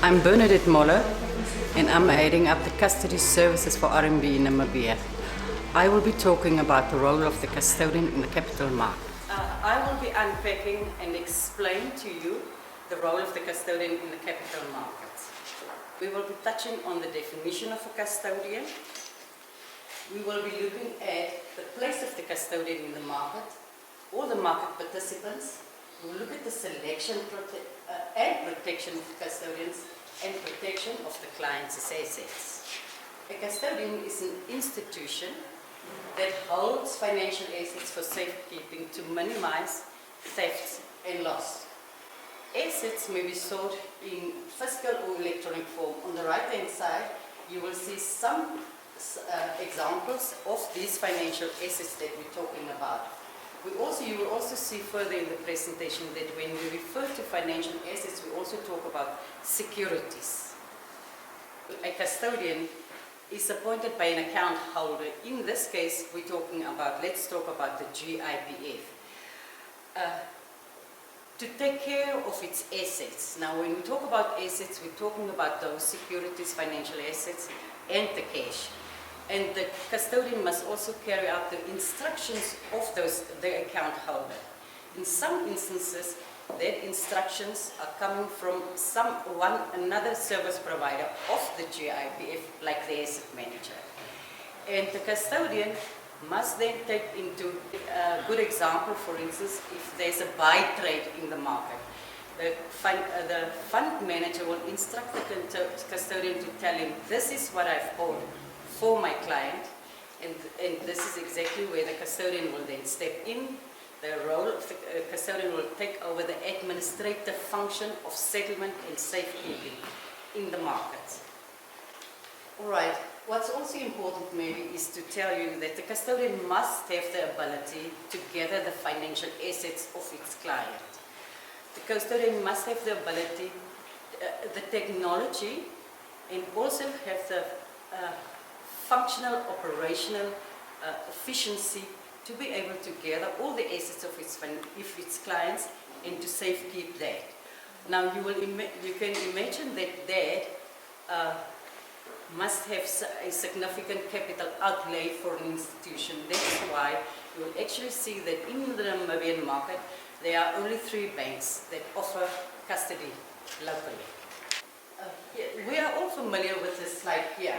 I'm Bernadette and I'm heading up the custody services for RMB in Namibia. I will be talking about the role of the custodian in the capital market. I will be unpacking and explain to you the role of the custodian in the capital markets. We will be touching on the definition of a custodian. We will be looking at the place of the custodian in the market, all the market participants. We will look at the selection and protection of custodians and protection of the client's assets. A custodian is an institution that holds financial assets for safekeeping to minimize thefts and loss. Assets may be stored in physical or electronic form. On the right-hand side, you will see some examples of these financial assets that we're talking about. You will also see further in the presentation that when we refer to financial assets, we also talk about securities. A custodian is appointed by an account holder. In this case, let's talk about the GIPF. To take care of its assets. Now, when we talk about assets, we're talking about those securities, financial assets, and the cash. And the custodian must also carry out the instructions of the account holder. In some instances, that instructions are coming from another service provider of the GIPF, like the asset manager. And the custodian must then take into a good example, for instance, if there's a buy trade in the market. The fund manager will instruct the custodian to tell him, this is what I've bought for my client, and this is exactly where the custodian will then step in. The role of the custodian will take over the administrative function of settlement and safekeeping in the market. Alright, what's also important maybe is to tell you that the custodian must have the ability to gather the financial assets of its client. The custodian must have the ability, the technology, and also have the functional, operational efficiency to be able to gather all the assets of its clients and to safekeep that. Now you can imagine that must have a significant capital outlay for an institution. That's why you will actually see that in the Namibian market there are only 3 banks that offer custody locally. We are all familiar with this slide here.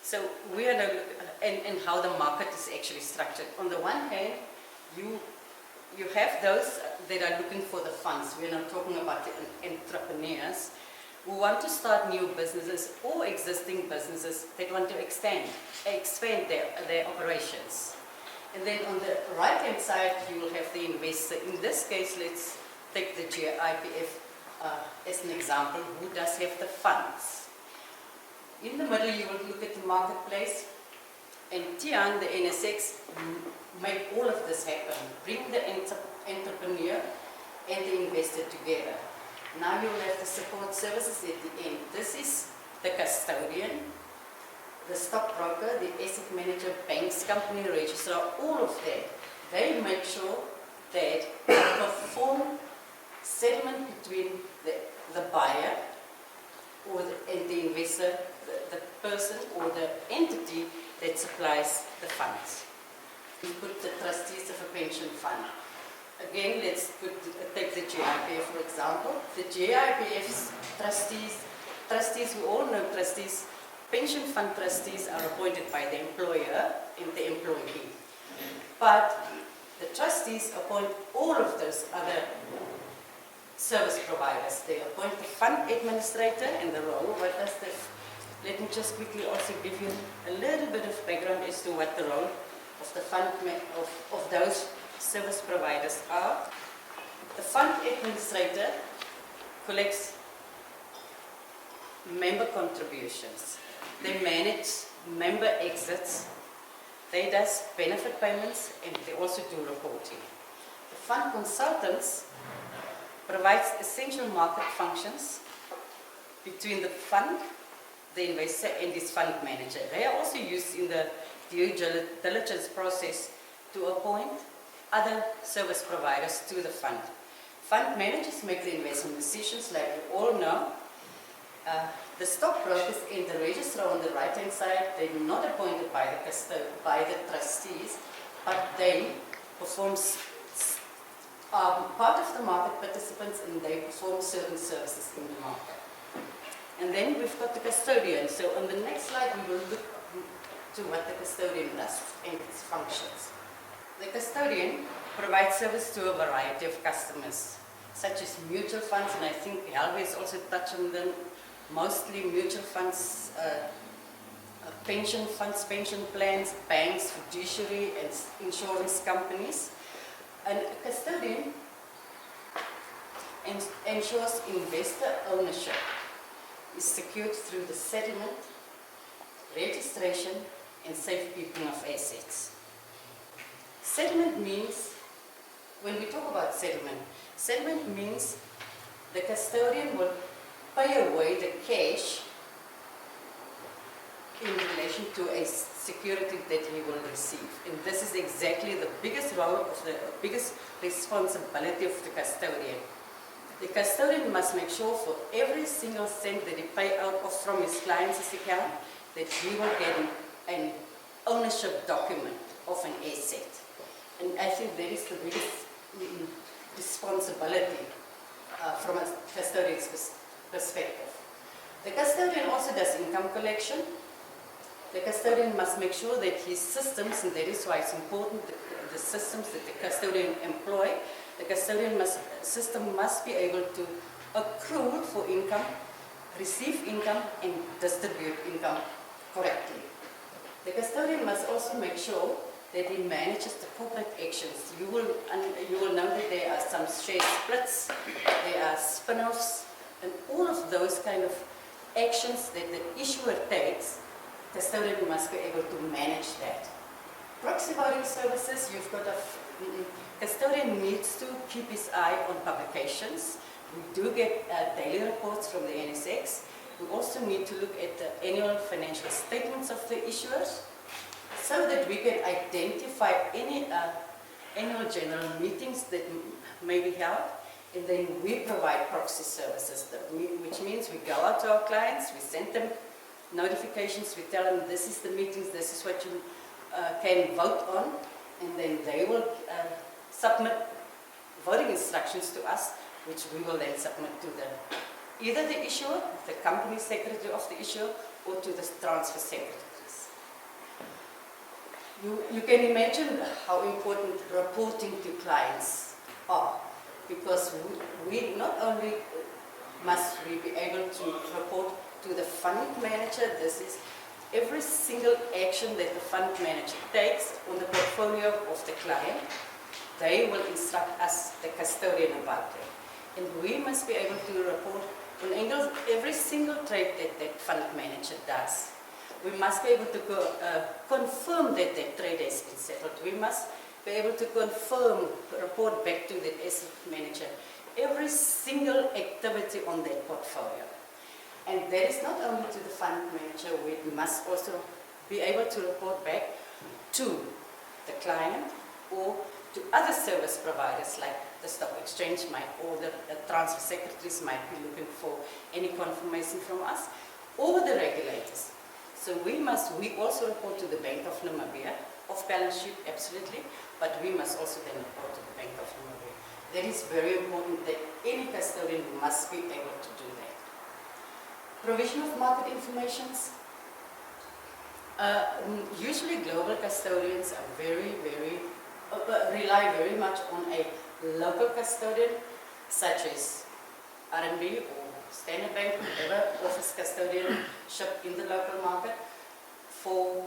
So we are now and how the market is actually structured. On the one hand, you have those that are looking for the funds. We are not talking about the entrepreneurs who want to start new businesses or existing businesses that want to expand their operations. And then on the right-hand side, you will have the investor. In this case, let's take the GIPF as an example, who does have the funds. In the middle, you will look at the marketplace, and Tian, the NSX, make all of this happen. Bring the entrepreneur and the investor together. Now you will have the support services at the end. This is the custodian, the stockbroker, the asset manager, banks, company registrar, all of that. They make sure that they perform settlement between the buyer and the investor, the person or the entity that supplies the funds. We put the trustees of a pension fund. Again, let's take the GIPF for example. The GIPF's trustees, we all know trustees, pension fund trustees are appointed by the employer and the employee. But the trustees appoint all of those other service providers. They appoint the fund administrator and the role. What does this? Let me just quickly also give you a little bit of background as to what the role of the fund of those service providers are. The fund administrator collects member contributions. They manage member exits. They do benefit payments, and they also do reporting. The fund consultants provides essential market functions between the fund, the investor, and his fund manager. They are also used in the due diligence process to appoint other service providers to the fund. Fund managers make the investment decisions, like you all know, The stockbrokers in the registrar on the right-hand side, they're not appointed by the trustees, but they perform part of the market participants, and they perform certain services in the market. And then we've got the custodian. So on the next slide, we will look to what the custodian does and its functions. The custodian provides service to a variety of customers, such as mutual funds, and I think Helve has also touched on them, mostly mutual funds, pension funds, pension plans, banks, fiduciary, and insurance companies. And a custodian ensures investor ownership is secured through the settlement, registration, and safekeeping of assets. Settlement means, when we talk about settlement means the custodian will pay away the cash in relation to a security that he will receive. And this is exactly the biggest role of the biggest responsibility of the custodian. The custodian must make sure for every single cent that he pays out from his client's account that he will get an ownership document of an asset. And I think that is the biggest responsibility from a custodian's perspective. The custodian also does income collection. The custodian must make sure that his systems, and that is why it's important, the systems that the custodian employ, the custodian system must be able to accrue for income, receive income, and distribute income correctly. The custodian must also make sure that he manages the corporate actions. You will know that there are some share splits, there are spin-offs, and all of those kind of actions that the issuer takes, the custodian must be able to manage that. Proxy voting services, you've got a custodian needs to keep his eye on publications. We do get daily reports from the NSX. We also need to look at the annual financial statements of the issuers so that we can identify any annual general meetings that may be held, and then we provide proxy services, which means we go out to our clients, we send them notifications, we tell them this is the meetings, this is what you can vote on, and then they will submit voting instructions to us, which we will then submit to either the issuer, the company secretary of the issuer, or to the transfer secretaries. You can imagine how important reporting to clients are, because we not only must we be able to report to the fund manager, this is every single action that the fund manager takes on the portfolio of the client, they will instruct us, the custodian, about it. And we must be able to report on every single trade that that fund manager does. We must be able to confirm that that trade has been settled. We must be able to report back to the asset manager every single activity on that portfolio. And that is not only to the fund manager, we must also be able to report back to the client or to other service providers like the stock exchange or the transfer secretaries might be looking for any confirmation from us, or the regulators. So we also report to the Bank of Namibia, off balance sheet, absolutely, but we must also then report to the Bank of Namibia. That is very important, that any custodian must be able to do that. Provision of market informations. Usually global custodians are rely very much on a local custodian, such as RMB or Standard Bank, whoever offers custodianship in the local market for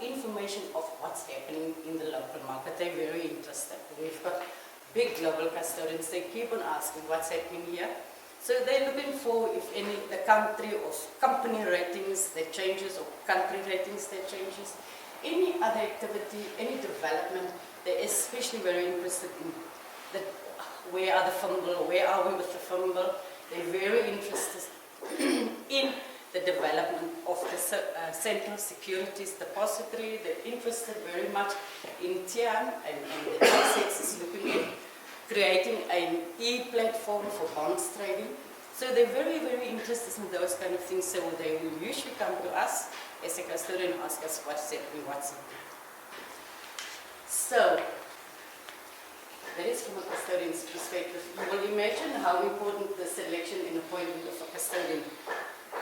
information of what's happening in the local market. They're very interested. We've got big global custodians, they keep on asking what's happening here. So they're looking for if the country or company ratings that changes, or country ratings that changes, any other activity, any development. They're especially very interested in where are the fumble, where are we with the fumble. They're very interested in the development of the Central Securities Depository. They're interested very much in TIAN, and the ASX is looking at creating an e-platform for bonds trading. So they're very, very interested in those kind of things. So they will usually come to us as a custodian and ask us what's it and what's it. So that is from a custodian's perspective. You will imagine how important the selection and appointment of a custodian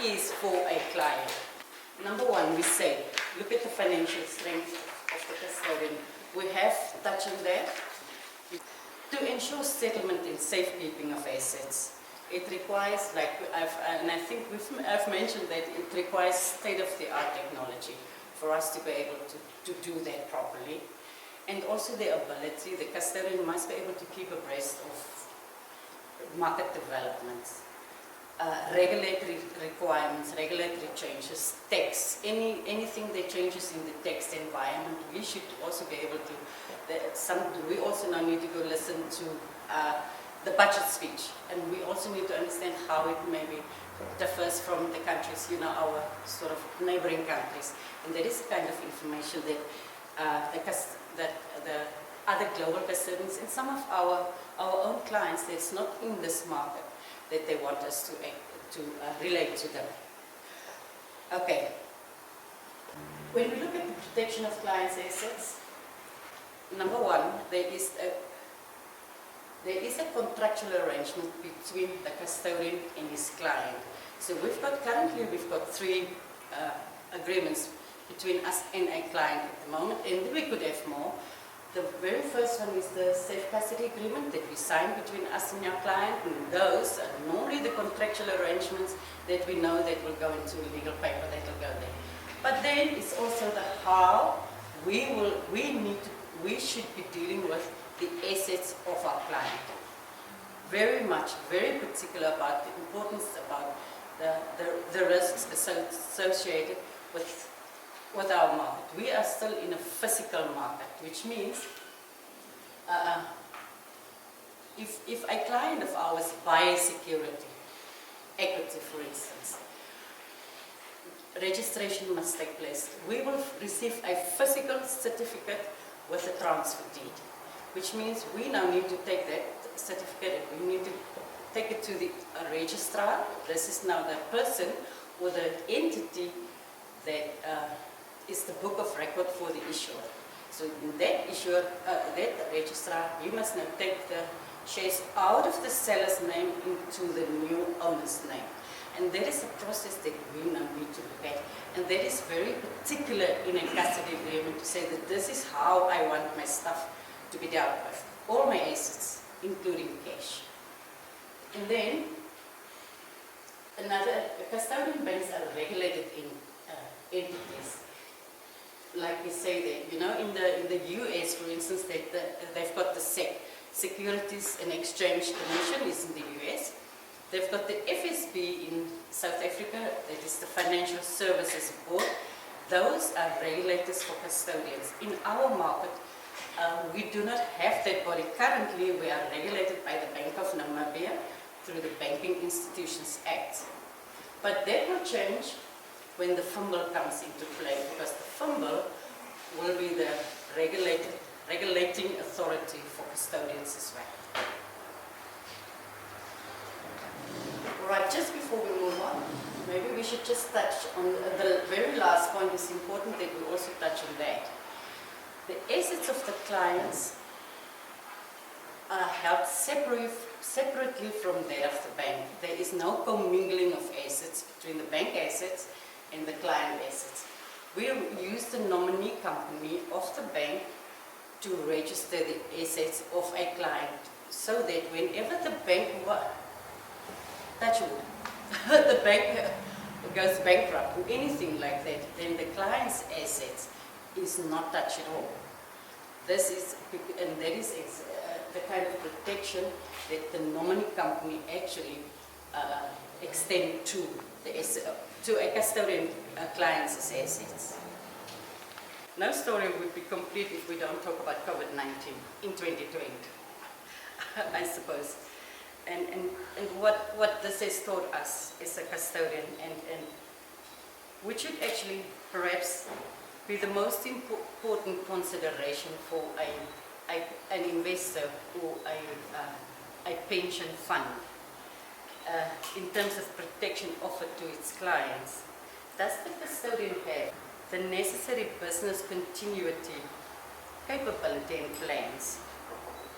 is for a client. Number one, we say, look at the financial strength of the custodian. We have touched on that. To ensure settlement and safekeeping of assets, it requires, I think I've mentioned that it requires state-of-the-art technology for us to be able to do that properly. And also the ability, the custodian must be able to keep abreast of market developments, regulatory requirements, regulatory changes, tax, anything that changes in the tax environment. We should also be able to, we also now need to go listen to the budget speech, and we also need to understand how it maybe differs from the countries, our sort of neighboring countries. And that is the kind of information that the other global custodians and some of our own clients that's not in this market that they want us to relate to them. Okay. When we look at the protection of clients' assets, number one, there is a contractual arrangement between the custodian and his client. So currently we've got three agreements between us and a client at the moment, and we could have more. The very first one is the safe custody agreement that we sign between us and our client, and those are normally the contractual arrangements that we know that will go into a legal paper that will go there. But then it's also the how we should be dealing with the assets of our client. Very particular about the importance about the risks associated with our market. We are still in a physical market, which means if a client of ours buys security, equity for instance, registration must take place. We will receive a physical certificate with a transfer deed, which means we now need to take that certificate and we need to take it to the registrar. This is now the person or the entity that is the book of record for the issuer. So in that issuer, that registrar, we must now take the shares out of the seller's name into the new owner's name. And that is a process that we now need to look at. And that is very particular in a custody agreement to say that this is how I want my stuff to be dealt with. All my assets, including cash. And then, custodian banks are regulated in entities. Like we say that, in the US, for instance, they've got the SEC, Securities and Exchange Commission is in the US. They've got the FSB in South Africa, that is the Financial Services Board. Those are regulators for custodians. In our market, we do not have that body. Currently, we are regulated by the Bank of Namibia through the Banking Institutions Act. But that will change when the FIMBL comes into play, because the FIMBL will be the regulating authority for custodians as well. Right, just before we move on, maybe we should just touch on the very last point. Is important that we also touch on that. The assets of the clients are held separately from that of the bank. There is no commingling of assets between the bank assets and the client assets. We use the nominee company of the bank to register the assets of a client, so that whenever the bank the bank goes bankrupt or anything like that, then the client's assets is not touched at all. This is, and that is the kind of protection that the nominee company actually extend to a custodian client's assets. No story would be complete if we don't talk about COVID-19 in 2020, I suppose. And what this has taught us as a custodian, and which should actually perhaps be the most important consideration for an investor or a pension fund. in terms of protection offered to its clients. Does the custodian have the necessary business continuity, capability and plans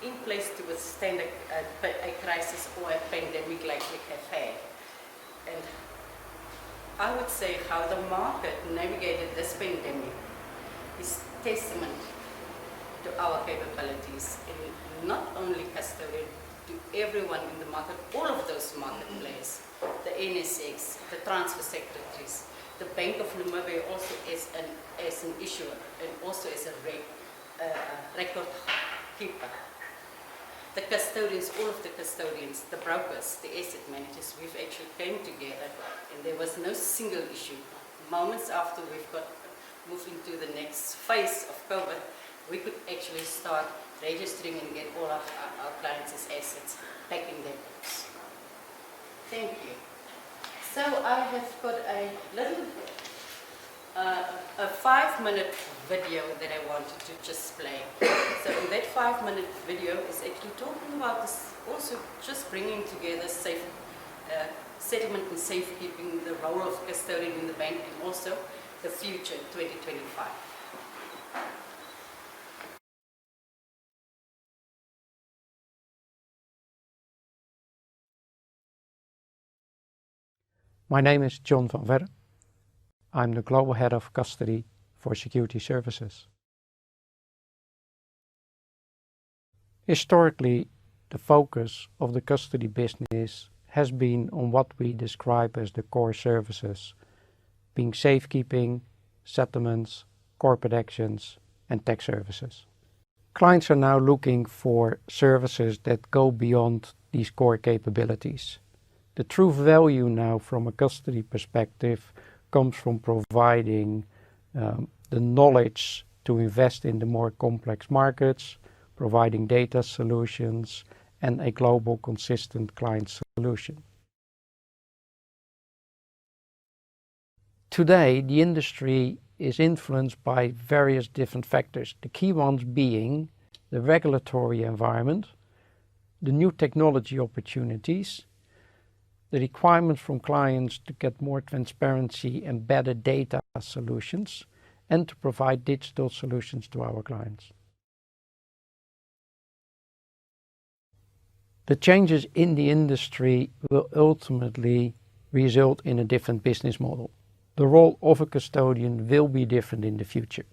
in place to withstand a crisis or a pandemic like we have had? And I would say how the market navigated this pandemic is testament to our capabilities in not only custodian, to everyone in the market, all of those marketplaces, the NSX, the transfer secretaries, the Bank of Namibia also as an issuer and also as a record keeper. The custodians, all of the custodians, the brokers, the asset managers, we've actually came together and there was no single issue. Moments after we've got moved into the next phase of COVID, we could actually start registering and get all of our clients' assets back in their books. Thank you. So I have got a little, a 5-minute video that I wanted to just play. So in that 5-minute video is actually talking about this, also just bringing together safe settlement and safekeeping, the role of custodian in the bank, and also the future 2025. My name is John van Verre. I'm the Global Head of Custody for Security Services. Historically, the focus of the custody business has been on what we describe as the core services, being safekeeping, settlements, corporate actions, and tax services. Clients are now looking for services that go beyond these core capabilities. The true value now from a custody perspective comes from providing the knowledge to invest in the more complex markets, providing data solutions, and a global consistent client solution. Today, the industry is influenced by various different factors, the key ones being the regulatory environment, the new technology opportunities, the requirements from clients to get more transparency and better data solutions, and to provide digital solutions to our clients. The changes in the industry will ultimately result in a different business model. The role of a custodian will be different in the future.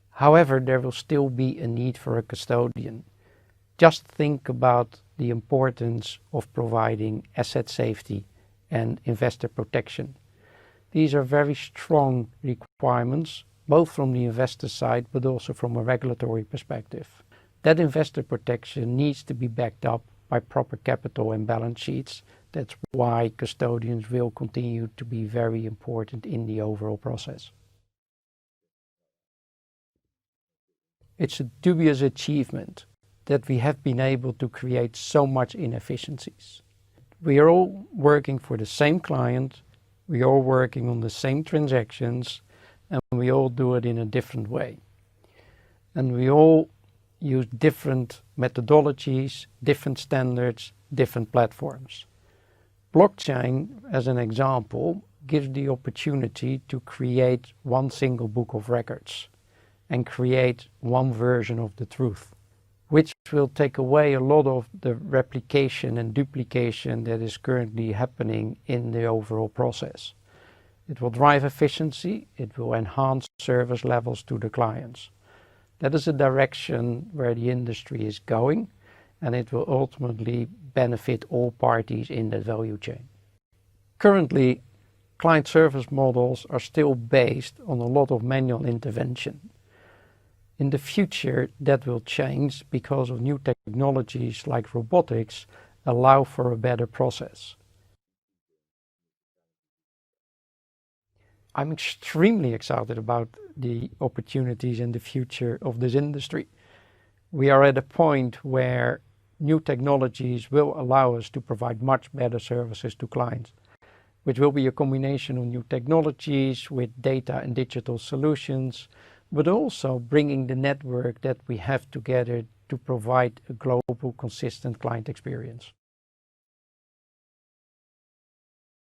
However, there will still be a need for a custodian. Just think about the importance of providing asset safety and investor protection. These are very strong requirements, both from the investor side but also from a regulatory perspective. That investor protection needs to be backed up by proper capital and balance sheets. That's why custodians will continue to be very important in the overall process. It's a dubious achievement that we have been able to create so much inefficiencies. We are all working for the same client, we are all working on the same transactions, and we all do it in a different way. And we all use different methodologies, different standards, different platforms. Blockchain, as an example, gives the opportunity to create one single book of records and create one version of the truth, which will take away a lot of the replication and duplication that is currently happening in the overall process. It will drive efficiency, it will enhance service levels to the clients. That is a direction where the industry is going, and it will ultimately benefit all parties in that value chain. Currently, client service models are still based on a lot of manual intervention. In the future, that will change because of new technologies like robotics allow for a better process. I'm extremely excited about the opportunities in the future of this industry. We are at a point where new technologies will allow us to provide much better services to clients, which will be a combination of new technologies with data and digital solutions, but also bringing the network that we have together to provide a global, consistent client experience.